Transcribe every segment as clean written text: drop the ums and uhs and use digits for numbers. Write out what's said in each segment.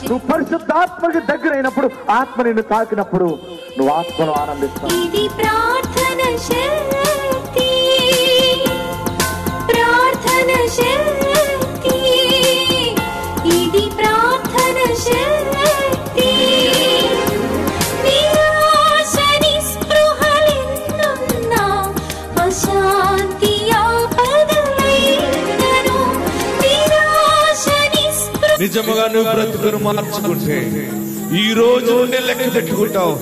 నువ్వు పరిశుద్ధాత్మకి దగ్గరైనప్పుడు, ఆత్మ నిన్ను తాకినప్పుడు నువ్వు ఆత్మను ఆనందిస్తావు. ఇది ప్రార్థన శక్తి, ప్రార్థన శక్తి, ఇది ప్రార్థన శక్తి. నిరాశని స్పృహలెన్నున్నా అశాంతి ఆపదలైనను, నిరాశని నిజముగా నువ్వు బ్రతుకును మార్చుకుంటే ఈ రోజు నుండి లెక్క పెట్టుకుంటావు.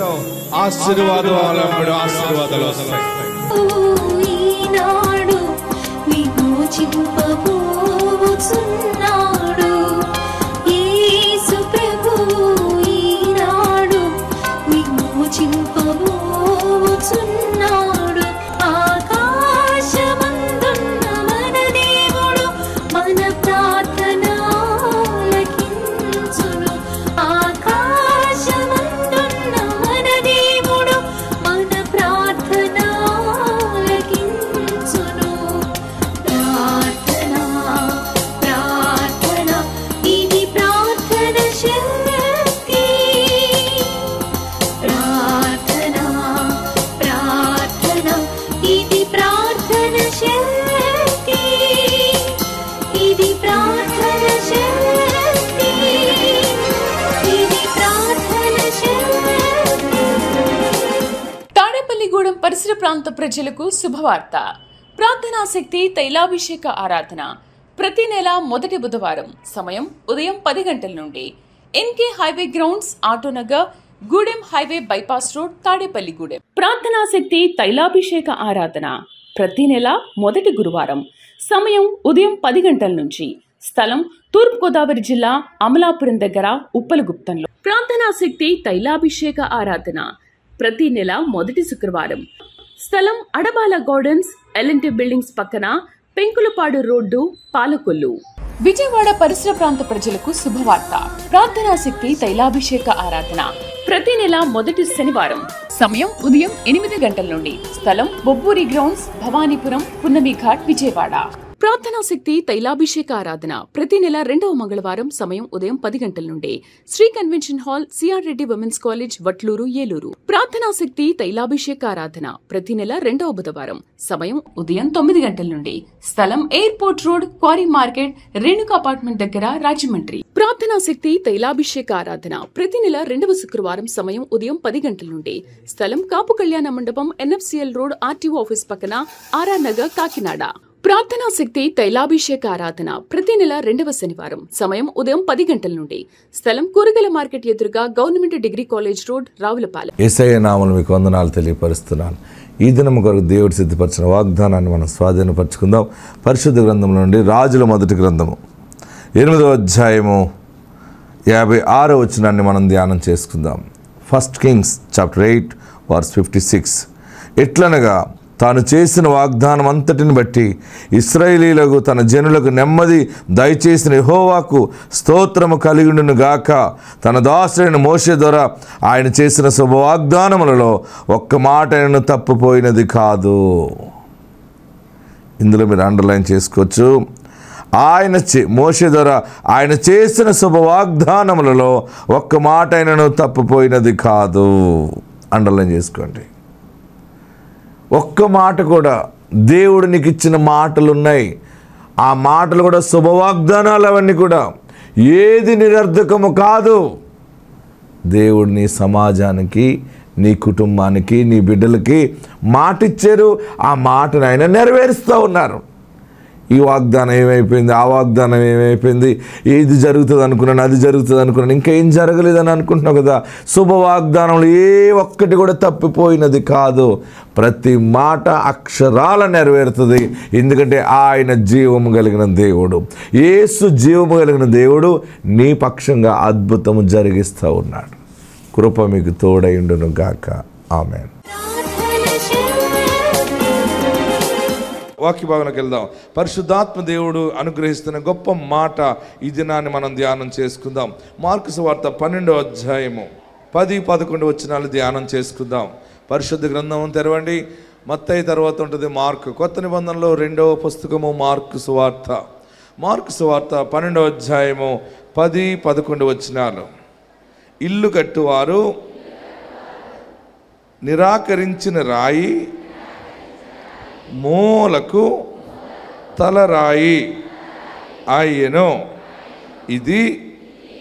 ఆశీర్వాదాలు వస్తాయి. ఈనాడు విమోచింపబోచున్నాడు యేసు ప్రభువు, ఈనాడు విమోచింపబోచున్నాడు. ఆకాశమందున్న మన దేవుడు మన ప్రార్థన ఆలకించును. ఆకాశమందున్న మన దేవుడు మన ప్రార్థన ఆలకించును. ప్రార్థన, ప్రార్థన, ఇది ప్రార్థన శక్తి. ప్రార్థన, ప్రార్థన, ఇది ప్రార్థన శక్తి. ఇది ప్రార్థన శక్తి, ఇది ప్రార్థన శక్తి. తాడేపల్లిగూడెం పరిసర ప్రాంత ప్రజలకు శుభవార్త. ప్రార్థనాశక్తి తైలాభిషేక ఆరాధన ప్రతి నెల మొదటి బుధవారం, సమయం ఉదయం 10 గంటల నుండి. NK highway grounds, Autonagar, Gudem highway bypass road, Tadepalligudem. ప్రార్థనాశక్తి తైలాభిషేక ఆరాధన ప్రతి నెల మొదటి గురువారం, సమయం ఉదయం 10 గంటల నుంచి. స్థలం తూర్పుగోదావరి జిల్లా అమలాపురం దగ్గర ఉప్పలగుప్తంలో. ప్రార్థనాశక్తి తైలాభిషేక ఆరాధన ప్రతి నెల మొదటి శుక్రవారం. స్థలం అడబాల గార్డెన్స్, ఎల్ఎన్టీ బిల్డింగ్స్ పక్కన, పెంకులపాడు రోడ్డు, పాలకొల్లు. విజయవాడ పరిసర ప్రాంత ప్రజలకు శుభవార్త. ప్రార్థనాశక్తి తైలాభిషేక ఆరాధన ప్రతి నెల మొదటి శనివారం, సమయం ఉదయం 8 గంటల నుండి. స్థలం బొబ్బూరి గ్రౌండ్స్, భవానీపురం, పున్నమి ఘాట్, విజయవాడ. ప్రార్థనాశక్తి తైలాభిషేక ఆరాధన ప్రతి నెల 2వ మంగళవారం, సమయం ఉదయం 10 గంటల నుండి. Shri convention hall, CR Reddy women's college, Vatluru, Eluru. ప్రార్థనాశక్తి తైలాభిషేక ఆరాధన ప్రతి నెల 2వ బుధవారం, సమయం ఉదయం 9 గంటల నుండి. స్థలం airport road, quarry market, Renuka apartment దగ్గర, రాజమండ్రి. ప్రార్థనాశక్తి తైలాభిషేక ఆరాధన ప్రతి నెల 2వ శుక్రవారం, సమయం ఉదయం 10 గంటల నుండి. స్థలం కాపు కళ్యాణ మండపం, ఎన్ఎఫ్సిఎల్ రోడ్, ఆర్టీఓ ఆఫీస్ పక్కన, ఆర్ఆర్ నగర్, కాకినాడ. ప్రార్థనాశక్తి తైలాభిషేక ఆరాధన ప్రతి నెల 2వ శనివారం, సమయం ఉదయం 10 గంటల నుండి. స్థలం కూరగాయల మార్కెట్ ఎదురుగా, government degree college road, Ravulapalem. Yesayya నామములో మీకు వందనాలు తెలియపరుస్తున్నాను. ఈ దినం కొరకు దేవుడు సిద్ధపరిచిన వాగ్దానాన్ని మనం స్వాధీనపరచుకుందాం. పరిశుద్ధ గ్రంథం నుండి రాజుల మొదటి గ్రంథము 8వ అధ్యాయము 56వ వచనాన్ని మనం ధ్యానం చేసుకుందాం. 1 Kings chapter 8 verse 56. ఎట్లనగా తాను చేసిన వాగ్దానం అంతటిని బట్టి ఇశ్రాయేలీయులకు తన జనులకు నెమ్మది దయచేసిన యెహోవాకు స్తోత్రము కలిగుండును గాక. తన దాసుడైన మోషే ద్వారా ఆయన చేసిన శుభవాగ్దానములలో ఒక్క మాట ఆయనను తప్పిపోయినది కాదు. ఇందులో మీరు అండర్లైన్ చేసుకోవచ్చు. మోషే ద్వారా ఆయన చేసిన శుభవాగ్దానములలో ఒక్క మాట ఆయనను తప్పిపోయినది కాదు. అండర్లైన్ చేసుకోండి. ఒక్క మాట కూడా, దేవుడు నీకు ఇచ్చిన మాటలు ఉన్నాయి, ఆ మాటలు కూడా శుభవాగ్దానాలు, అవన్నీ కూడా ఏది నిరర్ధకము కాదు. దేవుడు నీ సమాజానికి, నీ కుటుంబానికి, నీ బిడ్డలకి మాట ఇచ్చారు. ఆ మాటను ఆయన నెరవేరుస్తూ ఉన్నారు. ఈ వాగ్దానం ఏమైపోయింది, ఆ వాగ్దానం ఏమైపోయింది, ఏది జరుగుతుంది అనుకున్నాను, అది జరుగుతుంది అనుకున్నాను, ఇంకా ఏం జరగలేదని అనుకుంటున్నావు కదా. శుభవాగ్దానంలో ఏ ఒక్కటి కూడా తప్పిపోయినది కాదు. ప్రతి మాట అక్షరాల నెరవేరుతుంది. ఎందుకంటే ఆయన జీవము కలిగిన దేవుడు, యేసు జీవము కలిగిన దేవుడు నీ పక్షంగా అద్భుతము జరిగిస్తూ ఉన్నాడు. కృప మీకు తోడైండును గాక. ఆమేన్. వాక్య భాగంలోకి వెళ్దాం. పరిశుద్ధాత్మ దేవుడు అనుగ్రహిస్తున్న గొప్ప మాట ఈ దినాన్ని మనం ధ్యానం చేసుకుందాం. మార్కు సువార్త 12వ అధ్యాయము 10-11 వచనాలు ధ్యానం చేసుకుందాం. పరిశుద్ధ గ్రంథం తెరవండి. మత్తయి తర్వాత ఉంటుంది మార్కు. కొత్త నిబంధనలో 2వ పుస్తకము మార్కు సువార్త మార్కు సువార్త 12వ అధ్యాయము 10-11 వచనాలు. ఇల్లు కట్టువారు నిరాకరించిన రాయి మూలకు తలరాయి ఆయెను, ఇది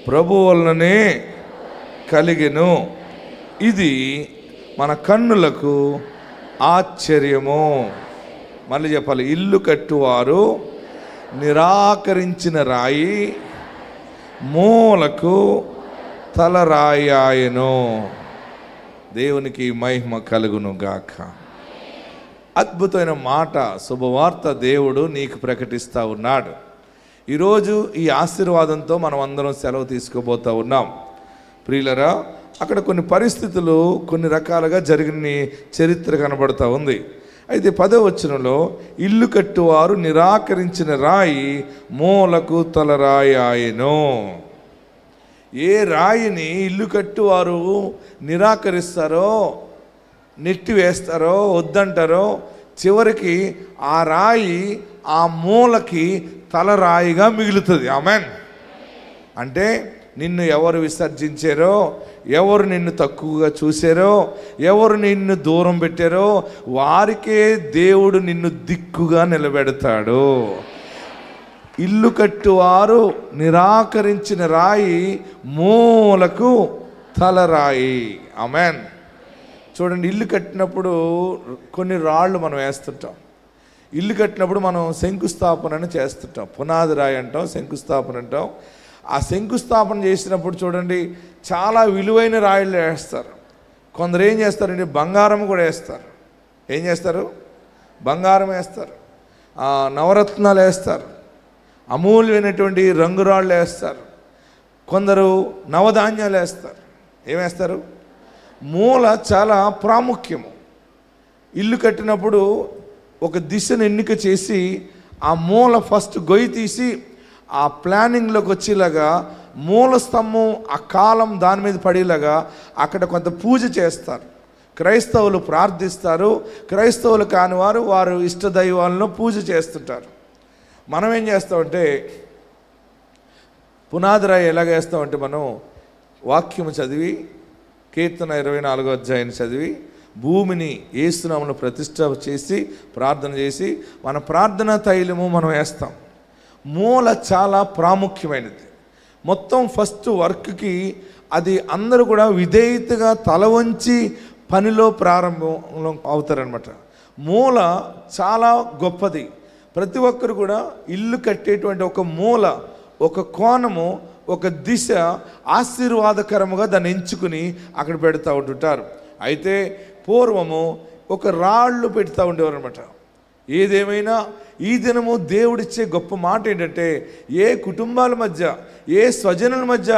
ప్రభు వలననే కలిగెను, ఇది మన కన్నులకు ఆశ్చర్యము. మళ్ళీ చెప్పాలి, ఇల్లు కట్టువారు నిరాకరించిన రాయి మూలకు తలరాయి ఆయెను. దేవునికి మహిమ కలుగును గాక. అద్భుతమైన మాట, శుభవార్త దేవుడు నీకు ప్రకటిస్తూ ఉన్నాడు. ఈరోజు ఈ ఆశీర్వాదంతో మనం అందరం సెలవు తీసుకోబోతూ ఉన్నాం. ప్రియులరా, అక్కడ కొన్ని పరిస్థితులు కొన్ని రకాలుగా జరిగిన చరిత్ర కనబడుతూ ఉంది. అయితే 10వ వచనంలో ఇల్లు కట్టువారు నిరాకరించిన రాయి మూలకు తలరాయి ఆయెను. ఏ రాయిని ఇల్లు కట్టువారు నిరాకరిస్తారో, నెట్టివేస్తారో, వద్దంటారో, చివరికి ఆ రాయి ఆ మూలకి తలరాయిగా మిగులుతుంది. ఆమెన్. అంటే నిన్ను ఎవరు విసర్జించారో, ఎవరు నిన్ను తక్కువగా చూశారో, ఎవరు నిన్ను దూరం పెట్టారో వారికే దేవుడు నిన్ను దిక్కుగా నిలబెడతాడు. ఇల్లు కట్టువారు నిరాకరించిన రాయి మూలకు తలరాయి. ఆమెన్. చూడండి, ఇల్లు కట్టినప్పుడు కొన్ని రాళ్ళు మనం వేస్తుంటాం. ఇల్లు కట్టినప్పుడు మనం శంకుస్థాపనని చేస్తుంటాం. పునాది రాయి అంటాం, శంకుస్థాపన అంటాం. ఆ శంకుస్థాపన చేసినప్పుడు చూడండి, చాలా విలువైన రాయిలు వేస్తారు. కొందరు ఏం చేస్తారంటే బంగారం కూడా వేస్తారు. ఏం చేస్తారు? బంగారం వేస్తారు, నవరత్నాలు వేస్తారు, అమూల్యమైనటువంటి రంగురాళ్ళు వేస్తారు, కొందరు నవధాన్యాలు వేస్తారు. ఏమేస్తారు? మూల చాలా ప్రాముఖ్యము. ఇల్లు కట్టినప్పుడు ఒక దిశను ఎన్నిక చేసి ఆ మూల ఫస్ట్ గొయ్యి తీసి ఆ ప్లానింగ్లోకి వచ్చేలాగా మూల స్తంభం ఆ కాలం దాని మీద పడేలాగా అక్కడ కొంత పూజ చేస్తారు. క్రైస్తవులు ప్రార్థిస్తారు, క్రైస్తవులు కాని వారు ఇష్ట దైవాలను పూజ చేస్తుంటారు. మనం ఏం చేస్తామంటే పునాది రాయి ఎలాగ వేస్తామంటే మనం వాక్యము చదివి కీర్తన 24వ అధ్యాయం చదివి భూమిని యేసునామమున ప్రతిష్ఠ చేసి ప్రార్థన చేసి మన ప్రార్థనా తైలము మనం వేస్తాం. మూల చాలా ప్రాముఖ్యమైనది. మొత్తం ఫస్ట్ వర్క్కి అది అందరూ కూడా విధేయతగా తల వంచి పనిలో ప్రారంభం అవుతారనమాట. మూల చాలా గొప్పది. ప్రతి ఒక్కరు కూడా ఇల్లు కట్టేటువంటి ఒక మూల, ఒక కోణము, ఒక దిశ ఆశీర్వాదకరముగా దాన్ని ఎంచుకుని అక్కడ పెడతా ఉంటుంటారు. అయితే పూర్వము ఒక రాళ్ళు పెడతా ఉండేవారు అనమాట. ఏదేమైనా ఈ దినము దేవుడిచ్చే గొప్ప మాట ఏంటంటే, ఏ కుటుంబాల మధ్య, ఏ స్వజనుల మధ్య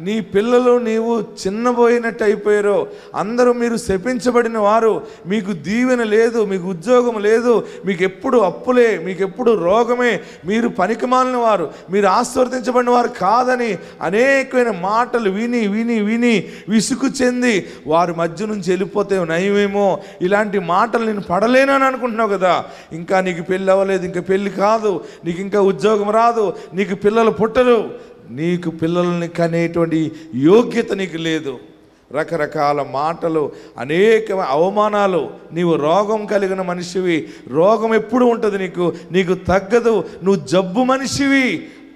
నీ పిల్లలు నీవు చిన్నబోయినట్టు అయిపోయారో, అందరూ మీరు శపించబడిన వారు, మీకు దీవెన లేదు, మీకు ఉద్యోగం లేదు, మీకు ఎప్పుడు అప్పులే, మీకు ఎప్పుడు రోగమే, మీరు పనికిమాలిన వారు, మీరు ఆశీర్వదించబడిన వారు కాదని అనేకమైన మాటలు విని విని విని విసుగు చెంది వారి మధ్య నుంచి వెళ్ళిపోతే నయమేమో, ఇలాంటి మాటలు నేను పడలేనని అనుకుంటున్నావు కదా. ఇంకా నీకు పెళ్ళి అవ్వలేదు, ఇంకా పెళ్ళి కాదు, నీకు ఇంకా ఉద్యోగం రాదు, నీకు పిల్లలు పుట్టరు, నీకు పిల్లల్ని కనేటువంటి యోగ్యత నీకు లేదు, రకరకాల మాటలు, అనేక అవమానాలు, నీవు రోగం కలిగిన మనిషివి, రోగం ఎప్పుడు ఉంటుంది, నీకు తగ్గదు, నువ్వు జబ్బు మనిషివి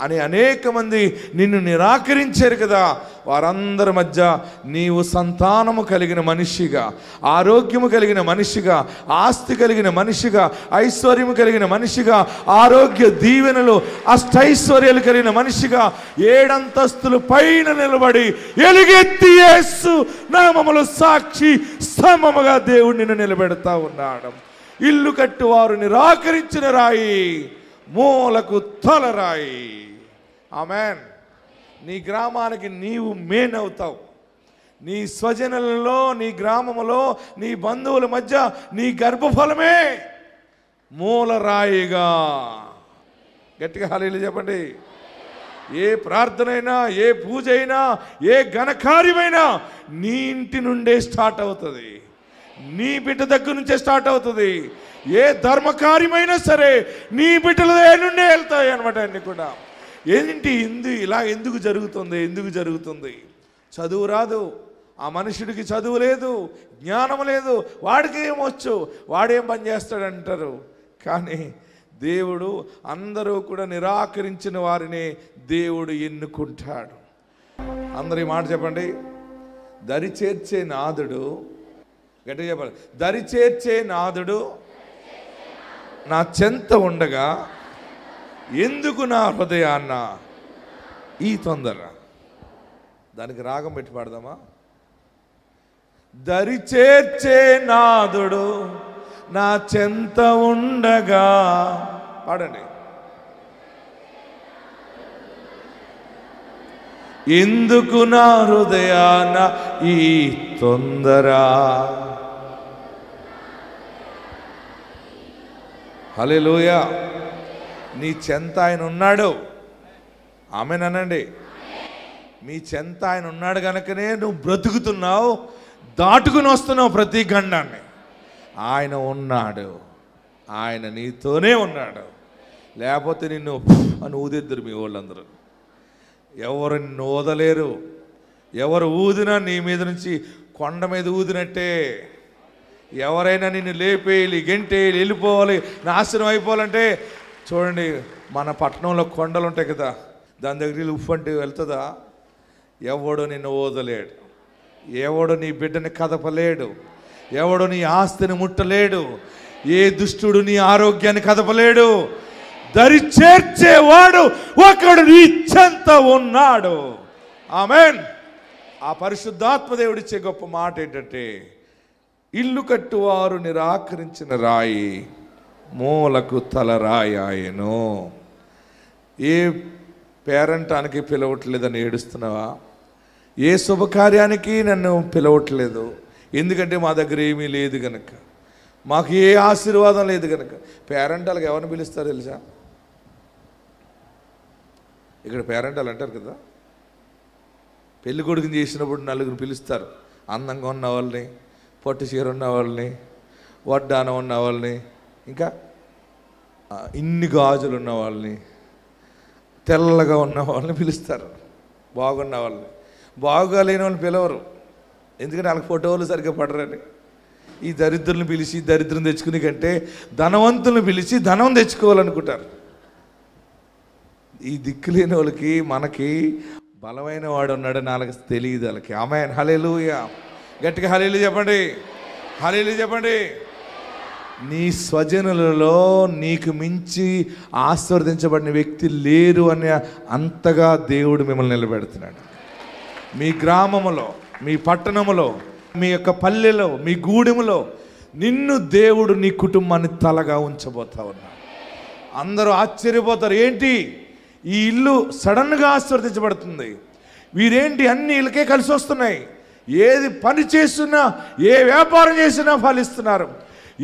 అని అనేక మంది నిన్ను నిరాకరించారు కదా. వారందరి మధ్య నీవు సంతానము కలిగిన మనిషిగా, ఆరోగ్యము కలిగిన మనిషిగా, ఆస్తి కలిగిన మనిషిగా, ఐశ్వర్యము కలిగిన మనిషిగా, ఆరోగ్య దీవెనలు అష్టైశ్వర్యాలు కలిగిన మనిషిగా 7 అంతస్తులు పైన నిలబడి ఎలుగెత్తి యేసు నామములో సాక్షి స్తంభముగా దేవుడు నిన్ను నిలబెడతా ఉన్నాడు. ఇల్లు కట్టువారు నిరాకరించిన రాయి మూలకు తలరాయి. ఆమెన్. నీ గ్రామానికి నీవు మెయిన్ అవుతావు. నీ స్వజనులలో, నీ గ్రామములో, నీ బంధువుల మధ్య నీ గర్భఫలమే మూలరాయిగా. గట్టిగా హల్లెలూయా చెప్పండి. ఏ ప్రార్థన అయినా, ఏ పూజ అయినా, ఏ ఘనకార్యమైనా నీ ఇంటి నుండే స్టార్ట్ అవుతుంది. నీ బిడ్డ దగ్గర నుంచే స్టార్ట్ అవుతుంది. ఏ ధర్మకార్యమైనా సరే నీ బిడ్డల నుండే వెళ్తాయి అనమాట అన్నీ కూడా. ఏంటి ఇలా ఎందుకు జరుగుతుంది? చదువు రాదు, ఆ మనుషుడికి చదువు లేదు, జ్ఞానం లేదు, వాడికి ఏమొచ్చు, వాడేం పని చేస్తాడంటారు. కానీ దేవుడు అందరూ కూడా నిరాకరించిన వారిని దేవుడు ఎన్నుకుంటాడు. అందరూ ఈ మాట చెప్పండి. దరి చేర్చే నాదుడు, గట్టిగా చెప్పాలి, దరి చేర్చే నాదుడు నా చెంత ఉండగా ఎందుకు నా హృదయాన్న ఈ తొందర. దానికి రాగం పెట్టి పాడదామా? దరి చేర్చే నాదుడు నా చెంత ఉండగా, పాడండి. ఎందుకు నా హృదయాన ఈ తొందర. హల్లెలూయా. నీ చెంత ఆయన ఉన్నాడు. ఆమేనండి. మీ చెంత ఆయన ఉన్నాడు కనుకనే నువ్వు బ్రతుకుతున్నావు, దాటుకుని వస్తున్నావు ప్రతి గండాన్ని. ఆయన ఉన్నాడు, ఆయన నీతోనే ఉన్నాడు. లేకపోతే నిన్ను అని ఊదిద్దరు మీ వాళ్ళందరూ. ఎవరు నిన్ను ఊదలేరు. ఎవరు ఊదినా నీ మీద నుంచి కొండ మీద ఊదినట్టే. ఎవరైనా నిన్ను లేపేయాలి, గెంటేయాలి, వెళ్ళిపోవాలి, నాశనం అయిపోవాలంటే చూడండి, మన పట్టణంలో కొండలు ఉంటాయి కదా, దాని దగ్గర ఉప్పు అంటే వెళ్తుందా? ఎవడు నిన్ను ఊదలేడు, ఎవడు నీ బిడ్డని కదపలేడు, ఎవడు నీ ఆస్తిని ముట్టలేడు, ఏ దుష్టుడు నీ ఆరోగ్యాన్ని కదపలేడు. దరి చేర్చేవాడు ఒకడు నీ చెంత ఉన్నాడు. ఆమేన్. ఆ పరిశుద్ధాత్మ దేవుడిచ్చే గొప్ప మాట ఏంటంటే, ఇల్లు కట్టువారు నిరాకరించిన రాయి మూలకు తలరాయి ఆయను. ఏ పేరంటానికి పిలవట్లేదని ఏడుస్తున్నావా? ఏ శుభకార్యానికి నన్ను పిలవట్లేదు, ఎందుకంటే మా దగ్గర ఏమీ లేదు కనుక, మాకు ఏ ఆశీర్వాదం లేదు కనుక. పేరెంటాలకు ఎవరిని పిలుస్తారు తెలుసా? ఇక్కడ పేరెంటాలు అంటారు కదా, పెళ్లి కొడుకుని చేసినప్పుడు నలుగురు పిలుస్తారు. అందంగా ఉన్న వాళ్ళని, పొట్టి చీర ఉన్న వాళ్ళని, వడ్డానం ఉన్న వాళ్ళని, ఇంకా ఇన్ని గాజులు ఉన్న వాళ్ళని, తెల్లగా ఉన్న వాళ్ళని పిలుస్తారు. బాగున్న వాళ్ళని. బాగా లేని వాళ్ళని పిలవరు, ఎందుకంటే వాళ్ళకి ఫోటోలు సరిగ్గా పడరని. ఈ దరిద్రులను పిలిచి దరిద్రం తెచ్చుకునే కంటే ధనవంతులను పిలిచి ధనం తెచ్చుకోవాలనుకుంటారు. ఈ దిక్కులేని వాళ్ళకి మనకి బలమైన వాడు ఉన్నాడని వాళ్ళకి తెలియదు. వాళ్ళకి. ఆమేన్. హల్లెలూయా. గట్టిగా హల్లెలూయా చెప్పండి. హల్లెలూయా చెప్పండి. నీ స్వజనులలో నీకు మించి ఆశీర్వదించబడిన వ్యక్తి లేరు అని అంతగా దేవుడు మిమ్మల్ని నిలబెడుతున్నాడు. మీ గ్రామములో, మీ పట్టణములో, మీ యొక్క పల్లెలో, మీ గూడెములో నిన్ను దేవుడు నీ కుటుంబాన్ని తలగా ఉంచబోతా ఉన్నాడు. అందరూ ఆశ్చర్యపోతారు, ఏంటి ఈ ఇల్లు సడన్గా ఆశీర్వదించబడుతుంది, వీరేంటి అన్ని ఇళ్ళకే కలిసి వస్తున్నాయి, ఏది పని చేస్తున్నా, ఏ వ్యాపారం చేసినా ఫలిస్తున్నారు,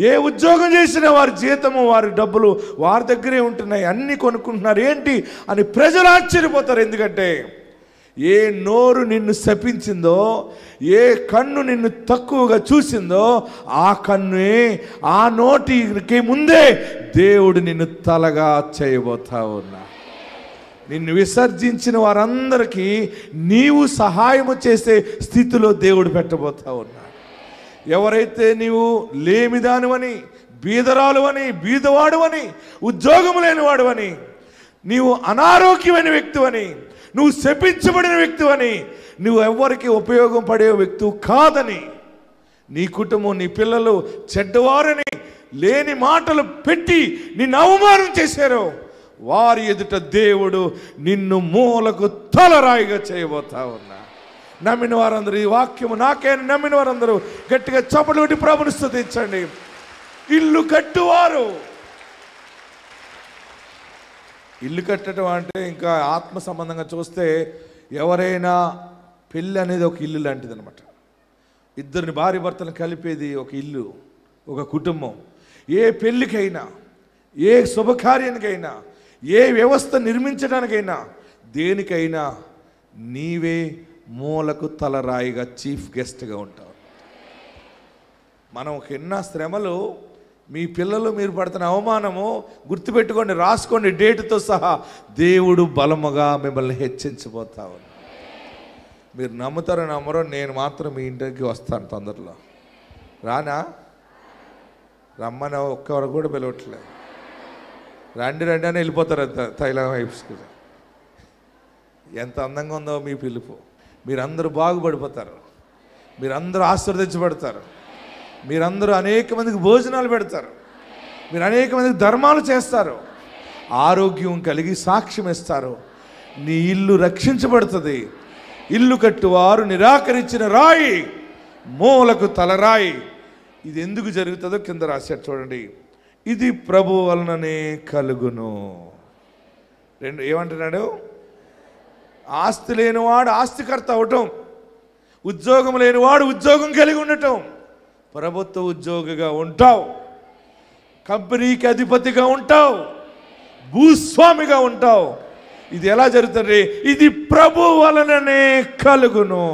ఏ ఉద్యోగం చేసినా వారి జీతము, వారి డబ్బులు వారి దగ్గరే ఉంటున్నాయి, అన్నీ కొనుక్కుంటున్నారు, ఏంటి అని ప్రజలు ఆశ్చర్యపోతారు. ఎందుకంటే ఏ నోరు నిన్ను శపించిందో, ఏ కన్ను నిన్ను తక్కువగా చూసిందో, ఆ కన్నే, ఆ నోటికి ముందే దేవుడు నిన్ను తలగా చేయబోతా ఉన్నా. నిన్ను విసర్జించిన వారందరికీ నీవు సహాయము చేసే స్థితిలో దేవుడు పెట్టబోతా ఉన్నాడు. ఎవరైతే నీవు లేమిదానివని, బీదరాలు అని, బీదవాడు అని, ఉద్యోగం లేనివాడు అని, నీవు అనారోగ్యమైన వ్యక్తివని, నువ్వు శపించబడిన వ్యక్తివని, నువ్వు ఎవరికి ఉపయోగం పడే వ్యక్తి కాదని, నీ కుటుంబం, నీ పిల్లలు చెడ్డవారని లేని మాటలు పెట్టి నిన్ను అవమానం చేశారు, వారి ఎదుట దేవుడు నిన్ను మూలకు తలరాయిగా చేయబోతా ఉన్నా. నమ్మిన వారందరూ, ఈ వాక్యము నాకేనా నమ్మిన వారందరూ గట్టిగా చప్పట్లు కొట్టి ప్రభువుని స్తుతించండి. ఇల్లు కట్టువారు. ఇల్లు కట్టడం అంటే ఇంకా ఆత్మ సంబంధంగా చూస్తే ఎవరైనా పెళ్ళి అనేది ఒక ఇల్లు లాంటిది అనమాట. ఇద్దరిని భార్య భర్తలను కలిపేది ఒక ఇల్లు, ఒక కుటుంబం. ఏ పెళ్ళికైనా, ఏ శుభకార్యానికైనా, ఏ వ్యవస్థ నిర్మించడానికైనా, దేనికైనా నీవే మూలకు తలరాయిగా, చీఫ్ గెస్ట్గా ఉంటావు. మనం ఎన్న శ్రమలు, మీ పిల్లలు మీరు పడుతున్న అవమానము గుర్తుపెట్టుకోండి, రాసుకోండి డేటుతో సహా. దేవుడు బలముగా మిమ్మల్ని హెచ్చించబోతా ఉన్నాడు. మీరు నమ్ముతారో నమ్మరో, నేను మాత్రం మీ ఇంటికి వస్తాను తొందరలో. రానా? రమ్మని ఒక్కరు కూడా పిలవట్లేదు. రండి రండి అని వెళ్ళిపోతారు అంత తైలం వైపుకి. ఎంత అందంగా ఉందో మీ పిలుపు. మీరందరూ బాగుపడిపోతారు, మీరందరూ ఆశీర్వదించబడతారు, మీరందరూ అనేక మందికి భోజనాలు పెడతారు, మీరు అనేక మందికి ధర్మాలు చేస్తారు, ఆరోగ్యం కలిగి సాక్ష్యం ఇస్తారు. నీ ఇల్లు రక్షించబడుతుంది. ఇల్లు కట్టువారు నిరాకరించిన రాయి, మూలకు తలరాయి. ఇది ఎందుకు జరుగుతుందో కింద రాశాడు చూడండి. ఇది ప్రభు వలననే కలుగును. రెండు ఏమంటున్నాడు? ఆస్తి లేనివాడు ఆస్తికర్త అవటం, ఉద్యోగం లేనివాడు ఉద్యోగం కలిగి ఉండటం, ప్రభుత్వ ఉద్యోగిగా ఉంటావు, కంపెనీకి అధిపతిగా ఉంటావు, భూస్వామిగా ఉంటావు. ఇది ఎలా జరుగుతుంది? ఇది ప్రభు వలననే కలుగును.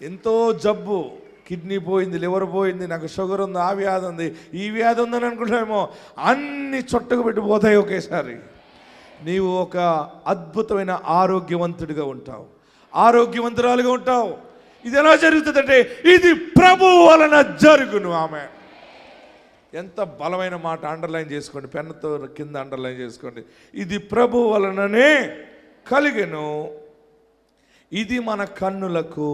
ఎంతో జబ్బు, కిడ్నీ పోయింది, లివర్ పోయింది, నాకు షుగర్ ఉంది, ఆ వ్యాధి ఉంది, ఈ వ్యాధి ఉందని అనుకుంటామేమో, అన్ని చుట్టకు పెట్టిపోతాయి ఒకేసారి. నీవు ఒక అద్భుతమైన ఆరోగ్యవంతుడిగా ఉంటావు, ఆరోగ్యవంతురాలుగా ఉంటావు. ఇది ఎలా జరుగుతుందంటే ఇది ప్రభు వలన జరుగును. ఆమె ఎంత బలమైన మాట! అండర్లైన్ చేసుకోండి, పెన్నుతో కింద అండర్లైన్ చేసుకోండి. ఇది ప్రభు వలననే కలిగెను, ఇది మన కన్నులకు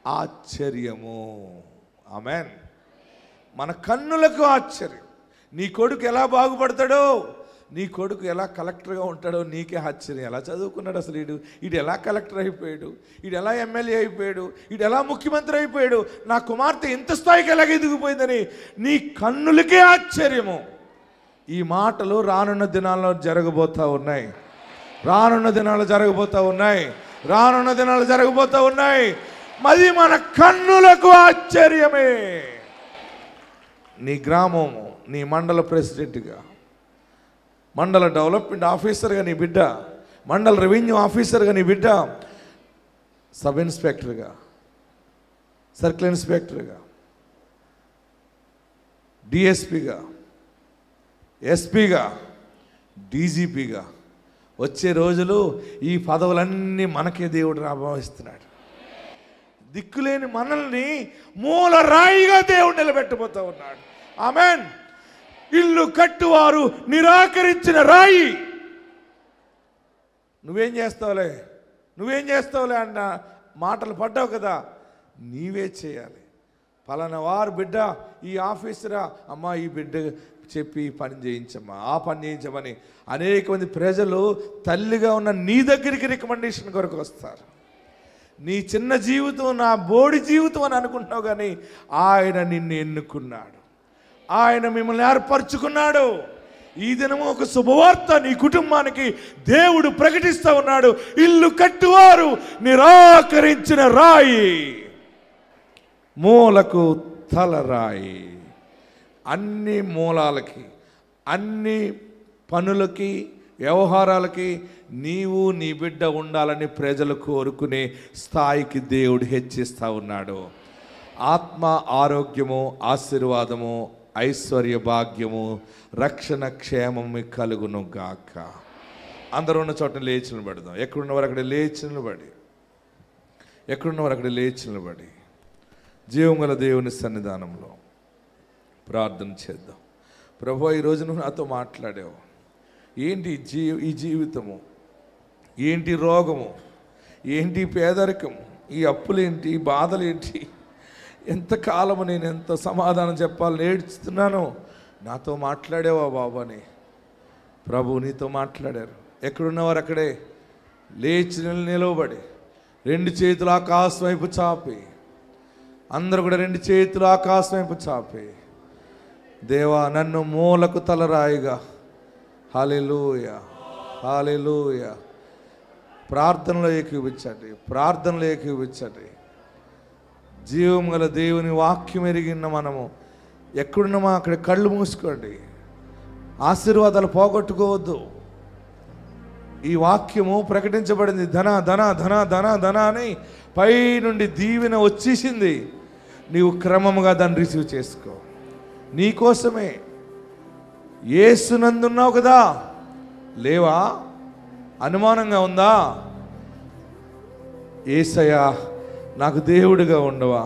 ఆశ్చర్యము. ఆమెన్. మన కన్నులకు ఆశ్చర్యం. నీ కొడుకు ఎలా బాగుపడతాడో, నీ కొడుకు ఎలా కలెక్టర్గా ఉంటాడో నీకే ఆశ్చర్యం. ఎలా చదువుకున్నాడు అసలు వీడు ఎలా కలెక్టర్ అయిపోయాడు, వీడు ఎలా ఎమ్మెల్యే అయిపోయాడు, వీడు ఎలా ముఖ్యమంత్రి అయిపోయాడు, నా కుమార్తె ఇంత స్థాయికి ఎలాగ ఎదిగిపోయిందని నీ కన్నులకే ఆశ్చర్యము. ఈ మాటలు రానున్న దినాల్లో జరగబోతూ ఉన్నాయి, రానున్న దినాలు జరగబోతూ ఉన్నాయి, రానున్న దినాలు జరగబోతూ ఉన్నాయి. మరి మన కన్నులకు ఆశ్చర్యమే. నీ గ్రామము, నీ మండల ప్రెసిడెంట్గా, మండల డెవలప్మెంట్ ఆఫీసర్గా నీ బిడ్డ, మండల రెవెన్యూ ఆఫీసర్గా నీ బిడ్డ, సబ్ ఇన్స్పెక్టర్గా, సర్కిల్ ఇన్స్పెక్టర్గా, డిఎస్పిగా, ఎస్పీగా, డీజీపీగా వచ్చే రోజులు ఈ పదవులన్నీ మనకే దేవుడు రాబోస్తున్నాడు. దిక్కులేని మనల్ని మూల రాయిగా దేవుడు నిలబెట్టబోతా ఉన్నాడు. ఆమెన్. ఇల్లు కట్టువారు నిరాకరించిన రాయి. నువ్వేం చేస్తావులే అన్న మాటలు పడ్డావు కదా, నీవే చేయాలి. పలానా వారు బిడ్డ ఈ ఆఫీసరా, అమ్మా ఈ బిడ్డ చెప్పి ఈ పని చేయించమ్మా, ఆ పని చేయించమని అనేక మంది ప్రజలు తల్లిగా ఉన్న నీ దగ్గరికి రికమెండేషన్ కొరకు వస్తారు. నీ చిన్న జీవితం నా బోడి జీవితం అని అనుకుంటున్నావు, కానీ ఆయన నిన్ను ఎన్నుకున్నాడు, ఆయన మిమ్మల్ని ఏర్పరచుకున్నాడు. ఈ దినము ఒక శుభవార్త నీ కుటుంబానికి దేవుడు ప్రకటిస్తూ ఉన్నాడు. ఇల్లు కట్టువారు నిరాకరించిన రాయి, మూలకు తలరాయి. అన్ని మూలాలకి, అన్ని పనులకి, వ్యవహారాలకి నీవు నీ బిడ్డ ఉండాలని ప్రజలు కోరుకునే స్థాయికి దేవుడు హెచ్చిస్తూ ఉన్నాడు. ఆత్మ ఆరోగ్యము, ఆశీర్వాదము, ఐశ్వర్య భాగ్యము, రక్షణ క్షేమము కలుగును గాక. అందరూ ఉన్న చోట లేచి నిలబడదాం. ఎక్కడున్నవారు అక్కడ లేచి నిలబడి, ఎక్కడున్నవారు అక్కడ లేచి నిలబడి జీవం గల దేవుని సన్నిధానంలో ప్రార్థన చేద్దాం. ప్రభువా, ఈరోజు నువ్వు నాతో మాట్లాడావు. ఏంటి ఈ జీవితము, ఏంటి రోగము, ఏంటి పేదరికము, ఈ అప్పులేంటి, ఈ బాధలేంటి, ఎంతకాలము నేను ఎంత సమాధానం చెప్పాలని ఏడ్చుతున్నాను. నాతో మాట్లాడేవా బాబు అని ప్రభు నీతో మాట్లాడారు. ఎక్కడున్నవారు అక్కడే లేచి నిలవబడి రెండు చేతులు ఆకాశం వైపు చాపి, అందరూ కూడా రెండు చేతులు ఆకాశం వైపు చాపి, దేవా నన్ను మూలకు తలరాయిగా, హల్లెలూయా హల్లెలూయా, ప్రార్థనలో ఏకీవించండి, ప్రార్థనలో ఏకీవించండి. జీవం గల దేవుని వాక్యం ఎరిగిన మనము ఎక్కడున్నామో అక్కడ కళ్ళు మూసుకోండి. ఆశీర్వాదాలు పోగొట్టుకోవద్దు. ఈ వాక్యము ప్రకటించబడింది. ధన ధన ధన ధన ధన అని పై నుండి దీవెన వచ్చేసింది. నీవు క్రమముగా దాన్ని రిసీవ్ చేసుకో. నీకోసమే. యేసునందున్నావు కదా, లేవా? అనుమానంగా ఉందా? యేసయ్యా నాకు దేవుడిగా ఉండవా,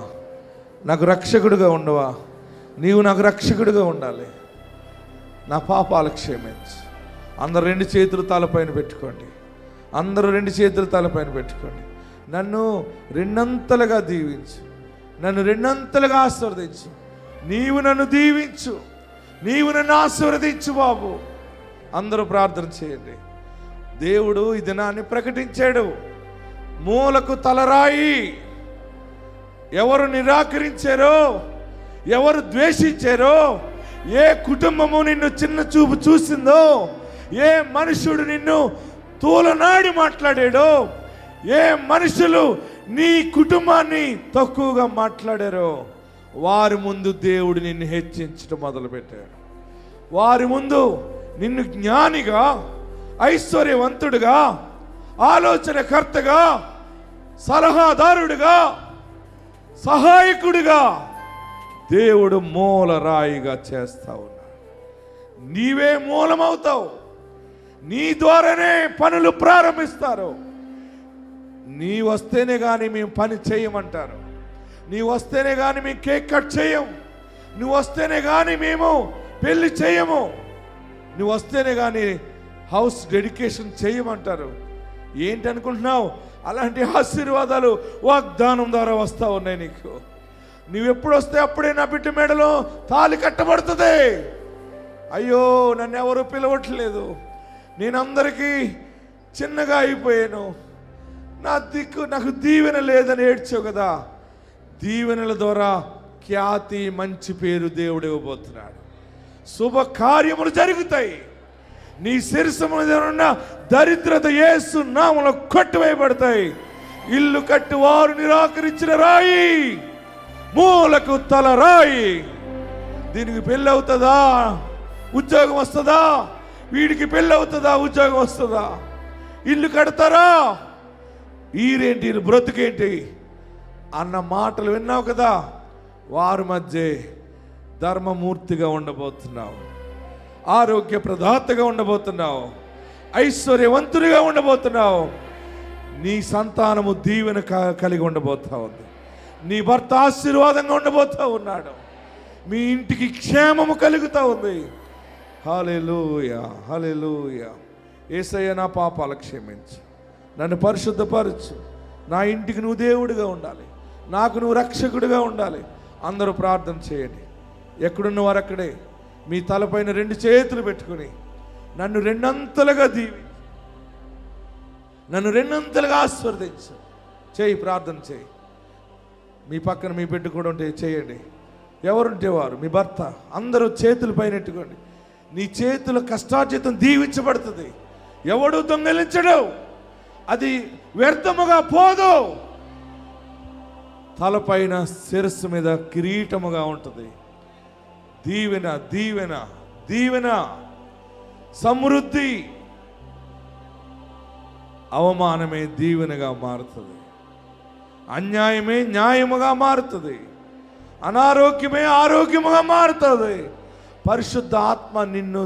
నాకు రక్షకుడిగా ఉండవా? నీవు నాకు రక్షకుడిగా ఉండాలి. నా పాపాలు క్షమించు. అందరు 2 చేతులు తలపైన పెట్టుకోండి. అందరూ 2 చేతులు తలపైన పెట్టుకోండి. నన్ను 2 అంతలుగా దీవించు, నన్ను 2 అంతలుగా ఆశీర్వదించు. నీవు నన్ను దీవించు, నీవు నన్ను ఆశీర్వదించు బాబు. అందరూ ప్రార్థన చేయండి. దేవుడు ఈ దినాన్ని ప్రకటించాడు. మూలకు తలరాయి. ఎవరు నిరాకరించారో, ఎవరు ద్వేషించారో, ఏ కుటుంబము నిన్ను చిన్న చూపు చూసిందో, ఏ మనుషుడు నిన్ను తూలనాడి మాట్లాడాడో, ఏ మనుషులు నీ కుటుంబాన్ని తక్కువగా మాట్లాడారో, వారి ముందు దేవుడు నిన్ను హెచ్చించడం మొదలుపెట్టాడు. వారి ముందు నిన్ను జ్ఞానిగా, ఐశ్వర్యవంతుడిగా, ఆలోచనకర్తగా, సలహాదారుడిగా, సహాయకుడిగా దేవుడు మూలరాయిగా చేస్తా ఉన్నాడు. నీవే మూలమవుతావు. నీ ద్వారానే పనులు ప్రారంభిస్తారు. నీ వస్తేనే కానీ మేము పని చేయమంటారు. నీ వస్తేనే కానీ మేము కేక్ కట్ చేయం. నువ్వు వస్తేనే కానీ మేము పెళ్లి చేయము. నువ్వు వస్తేనే కానీ హౌస్ డెడికేషన్ చేయమంటారు. ఏంటనుకుంటున్నావు? అలాంటి ఆశీర్వాదాలు వాగ్దానం ద్వారా వస్తూ ఉన్నాయి నీకు. నువ్వెప్పుడు వస్తే అప్పుడే నా బిడ్డ మెడలో తాళి కట్టబడుతుంది. అయ్యో నన్ను ఎవరు పిలవట్లేదు, నేను అందరికీ చిన్నగా అయిపోయాను, నాకు దీవెన లేదని ఏడ్చావు కదా. దీవెనల ద్వారా ఖ్యాతి, మంచి పేరు దేవుడు ఇవ్వబోతున్నాడు. శుభకార్యములు జరుగుతాయి. నీ శిరస్సు మీద ఉన్న దరిద్రత యేసు నామములో కొట్టివేయబడతాయి. ఇల్లు కట్టి వారు నిరాకరించిన రాయి, మూలకు తల రాయి. దీనికి పెళ్ళి అవుతుందా? ఉద్యోగం వస్తుందా? వీడికి పెళ్ళి అవుతుందా? ఉద్యోగం వస్తుందా? ఇల్లు కడతారా? ఈరేంటి బ్రతుకేంటి అన్న మాటలు విన్నావు కదా. వారి మధ్య ధర్మమూర్తిగా ఉండబోతున్నావు, ఆరోగ్య ప్రదాతగా ఉండబోతున్నావు, ఐశ్వర్యవంతుడిగా ఉండబోతున్నావు. నీ సంతానము దీవెన కలిగి ఉండబోతా ఉంది. నీ భర్త ఆశీర్వాదంగా ఉండబోతా ఉన్నాడు. మీ ఇంటికి క్షేమము కలుగుతూ ఉంది. హల్లెలూయా, హల్లెలూయా. యేసయ్య నా పాపాలు క్షమించు, నన్ను పరిశుద్ధపరచు. నా ఇంటికి నువ్వు దేవుడిగా ఉండాలి, నాకు నువ్వు రక్షకుడిగా ఉండాలి. అందరూ ప్రార్థన చేయండి. ఎక్కడున్న వారు అక్కడే మీ తలపైన 2 చేతులు పెట్టుకుని నన్ను 2 అంతలుగా దీవి, నన్ను 2 అంతలుగా ఆశీర్వదించు. చేయి, ప్రార్థన చేయి. మీ పక్కన మీ బిడ్డ కూడా ఉంటే చేయండి. ఎవరుంటే వారు, మీ భర్త, అందరూ చేతుల పైన ఎట్టుకోండి. నీ చేతుల కష్టార్జితం దీవించబడుతుంది. ఎవడు దొంగలించడు, అది వ్యర్థముగా పోదు. తలపైన శిరస్సు మీద కిరీటముగా ఉంటుంది. దీవెన, దీవెన, దీవెన, సమృద్ధి. అవమానమే దీవెనగా మారుతుంది, అన్యాయమే న్యాయముగా మారుతుంది, అనారోగ్యమే ఆరోగ్యముగా మారుతుంది. పరిశుద్ధ ఆత్మ నిన్ను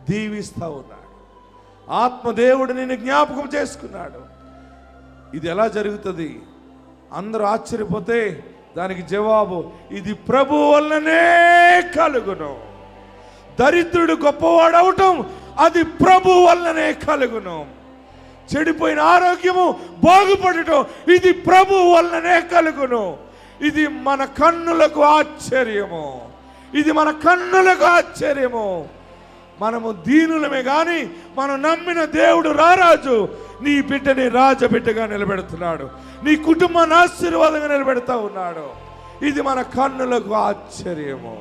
దీవిస్తూ ఉన్నాడు. ఆత్మదేవుడు నిన్ను జ్ఞాపకం చేసుకున్నాడు. ఇది ఎలా జరుగుతుంది? అందరూ ఆశ్చర్యపోతే దానికి జవాబు, ఇది ప్రభు వల్లనే కలుగును. దరిద్రుడు గొప్పవాడు అవటం అది ప్రభు వల్లనే కలుగును. చెడిపోయిన ఆరోగ్యము బాగుపడటం ఇది ప్రభు వల్లనే కలుగును. ఇది మన కన్నులకు ఆశ్చర్యము, ఇది మన కన్నులకు ఆశ్చర్యము. మనము దీనులమే కానీ మనం నమ్మిన దేవుడు రారాజు నీ బిడ్డని రాజబిడ్డగా నిలబెడుతున్నాడు. నీ కుటుంబాన్ని ఆశీర్వాదంగా నిలబెడతా ఉన్నాడు. ఇది మన కన్నులకు ఆశ్చర్యము.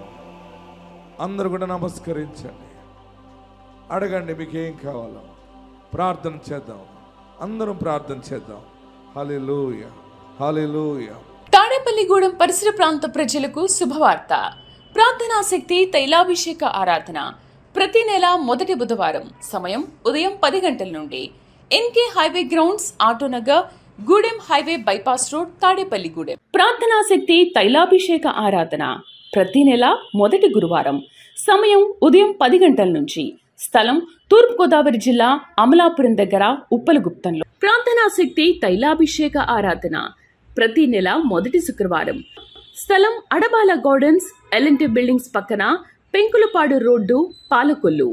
అందరూ కూడా నమస్కరించండి, అడగండి మీకు ఏం కావాలో. ప్రార్థన చేద్దాం, అందరం ప్రార్థన చేద్దాం. హల్లెలూయా, హల్లెలూయా. తాడేపల్లిగూడెం పరిసర ప్రాంత ప్రజలకు శుభవార్త. ప్రార్థనాశక్తి తైలాభిషేక ఆరాధన ప్రతి నెల మొదటి బుధవారం. సమయం ఉదయం 10 గంటల నుండి. NK highway grounds, Autonagar, Gudem highway bypass road, Tadepalligudem. ప్రార్థనా శక్తి తైలాభిషేక ఆరాధన ప్రతి నెల మొదటి గురువారం. సమయం ఉదయం 10 గంటల నుంచి. స్థలం తూర్పుగోదావరి జిల్లా అమలాపురం దగ్గర ఉప్పలగుప్తంలో. ప్రార్థనా శక్తి తైలాభిషేక ఆరాధన ప్రతి నెల మొదటి శుక్రవారం. స్థలం అడబాల గార్డెన్స్, ఎల్ఎన్టీ బిల్డింగ్స్ పక్కన, పెంకులపాడు రోడ్డు, పాలకొల్లు.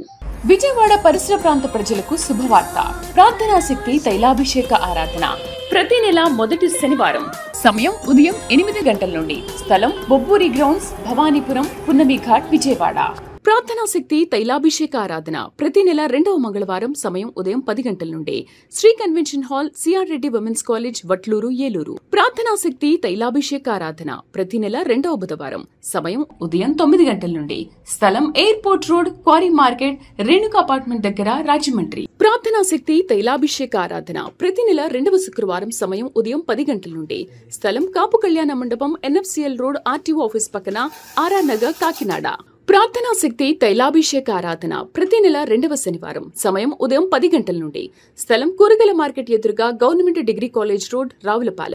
విజయవాడ పరిసర ప్రాంత ప్రజలకు శుభవార్త. ప్రార్థనా శక్తి తైలాభిషేక ఆరాధన ప్రతి నెల మొదటి శనివారం. సమయం ఉదయం 8 గంటల నుండి. స్థలం బొబ్బూరి గ్రౌండ్స్, భవానీపురం, పున్నమి ఘాట్, విజయవాడ. ప్రార్థనా శక్తి తైలాభిషేక ఆరాధన ప్రతి నెల 2వ మంగళవారం. సమయం ఉదయం 10 గంటల నుండి. Shri convention hall, CR Reddy women's college, Vatluru, Eluru. ప్రార్థనా శక్తి తైలాభిషేక ఆరాధన ప్రతి నెల 2వ బుధవారం. సమయం ఉదయం 9 గంటల నుండి. స్థలం airport road, quarry market, Renuka apartment దగ్గర, రాజమండ్రి. ప్రార్థనా శక్తి తైలాభిషేక ఆరాధన ప్రతి నెల 2వ శుక్రవారం. సమయం ఉదయం 10 గంటల నుండి. స్థలం కాపు కళ్యాణ మండపం, ఎన్ఎఫ్సిఎల్ రోడ్, ఆర్టీఓ ఆఫీస్ పక్కన, ఆర్ఆర్ నగర్, కాకినాడ. ప్రార్థనా శక్తి తైలాభిషేక ఆరాధన ప్రతి నెల 2వ శనివారం. సమయం ఉదయం 10 గంటల నుండి. స్థలం కూరగాయల మార్కెట్ ఎదురుగా, government degree college road, Ravulapalem.